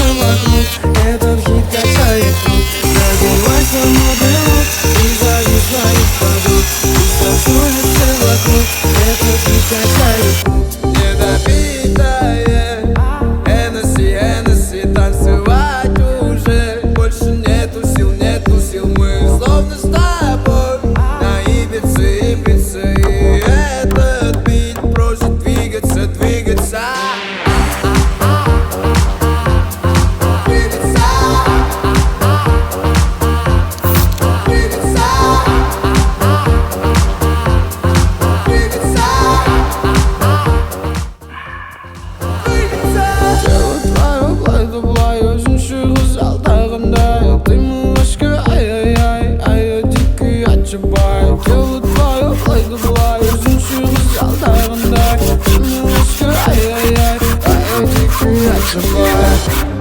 всем вокруг. Этот хит качает круг. Нагревайся в модный лук и зависай подруг. Пусть танцует все вокруг. Этот хит качает круг. Недопитая Hennessy, Hennessy, танцевать уже больше нету сил, мы словно с тобой на Ибице, Ибице. И этот бит просит двигаться, двигаться. Дело твое, плойду была, изучу взял, ай-яй-яй, ай-яй-яй, ай-яй-яй, ай-яй-яй, ай-яй-яй.